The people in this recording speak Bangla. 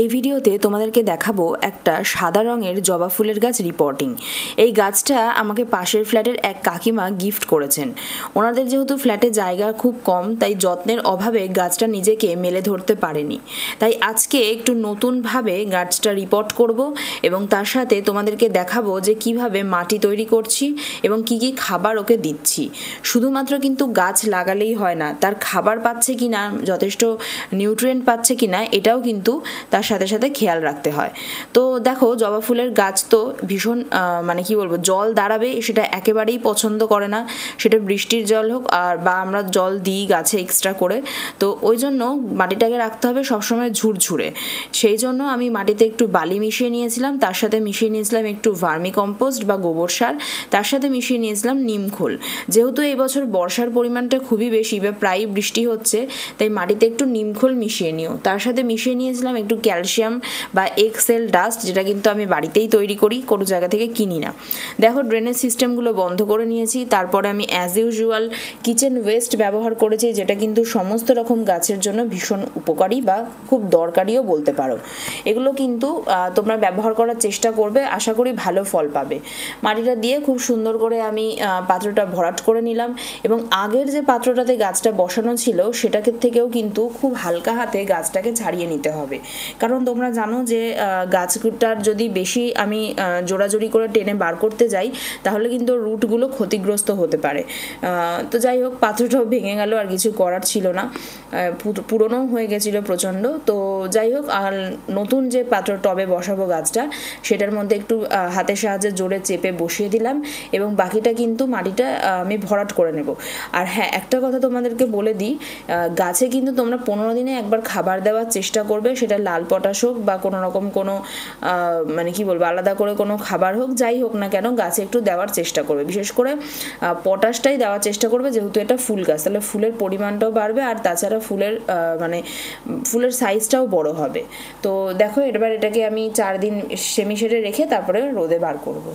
এই ভিডিওতে তোমাদেরকে দেখাবো একটা সাদা রঙের জবা ফুলের গাছ রিপোর্টিং। এই গাছটা আমাকে পাশের ফ্ল্যাটের এক কাকিমা গিফট করেছেন। ওনাদের যেহেতু ফ্ল্যাটে জায়গা খুব কম, তাই যত্নের অভাবে গাছটা নিজেকে মেলে ধরতে পারেনি। তাই আজকে একটু নতুনভাবে গাছটা রিপোর্ট করব এবং তার সাথে তোমাদেরকে দেখাবো যে কিভাবে মাটি তৈরি করছি এবং কি কি খাবার ওকে দিচ্ছি। শুধুমাত্র কিন্তু গাছ লাগালেই হয় না, তার খাবার পাচ্ছে কিনা, যথেষ্ট নিউট্রিয়েন্ট পাচ্ছে কিনা, এটাও কিন্তু তার সাথে সাথে খেয়াল রাখতে হয়। তো দেখো, জবা ফুলের গাছ তো ভীষণ মানে কি বলবো, জল দাঁড়াবে সেটা একেবারেই পছন্দ করে না, সেটা বৃষ্টির জল হোক আর বা আমরা জল দিই গাছে এক্সট্রা করে। তো ওই জন্য মাটিটাকে রাখতে হবে সবসময় ঝুরঝুরে। সেই জন্য আমি মাটিতে একটু বালি মিশিয়ে নিয়েছিলাম, তার সাথে মিশিয়ে নিয়েছিলাম একটু ভার্মি কম্পোস্ট বা গোবর সার, তার সাথে মিশিয়ে নিয়েছিলাম নিম খোল। যেহেতু এই বছর বর্ষার পরিমাণটা খুবই বেশি বা প্রায় বৃষ্টি হচ্ছে, তাই মাটিতে একটু নিম খোল মিশিয়ে নিও। তার সাথে মিশিয়ে নিয়েছিলাম একটু ক্যালসিয়াম বা এক্সেল ডাস্ট, যেটা কিন্তু আমি বাড়িতেই তৈরি করি, কোনো জায়গা থেকে কিনি না। দেখো, ড্রেনেজ সিস্টেমগুলো বন্ধ করে নিয়েছি। তারপরে আমি অ্যাজ ইউজুয়াল কিচেন ওয়েস্ট ব্যবহার করেছি, যেটা কিন্তু সমস্ত রকম গাছের জন্য ভীষণ উপকারী বা খুব দরকারিও বলতে পারো। এগুলো কিন্তু তোমরা ব্যবহার করার চেষ্টা করবে, আশা করি ভালো ফল পাবে। মাটিটা দিয়ে খুব সুন্দর করে আমি পাত্রটা ভরাট করে নিলাম এবং আগের যে পাত্রটাতে গাছটা বসানো ছিল সেটাকে থেকেও কিন্তু খুব হালকা হাতে গাছটাকে ছাড়িয়ে নিতে হবে। কারণ তোমরা জানো যে গাছটার যদি বেশি আমি জোড়াজোড়ি করে টেনে বার করতে যাই, তাহলে কিন্তু রুটগুলো ক্ষতিগ্রস্ত হতে পারে। তো যাই হোক, পাত্রটাও ভেঙে গেল, আর কিছু করার ছিল না, পুরনো হয়ে গেছিল প্রচণ্ড। তো যাই হোক, আর নতুন যে পাত্র টবে বসাবো গাছটা, সেটার মধ্যে একটু হাতের সাহায্যে জোরে চেপে বসিয়ে দিলাম এবং বাকিটা কিন্তু মাটিটা আমি ভরাট করে নেব। আর হ্যাঁ, একটা কথা তোমাদেরকে বলে দিই, গাছে কিন্তু তোমরা 15 দিনে একবার খাবার দেওয়ার চেষ্টা করবে, সেটা লাল পটাশ হোক বা কোনো রকম কোনো মানে কি বলবো, আলাদা করে কোনো খাবার হোক, যাই হোক না কেন, গাছে একটু দেওয়ার চেষ্টা করবে। বিশেষ করে পটাশটাই দেওয়ার চেষ্টা করবে, যেহেতু এটা ফুল গাছ, তাহলে ফুলের পরিমাণটাও বাড়বে আর তাছাড়া ফুলের মানে ফুলের সাইজটাও বড় হবে। তো দেখো, এবার এটাকে আমি 4 দিন সেমি শেডে রেখে তারপরে রোদে বার করব।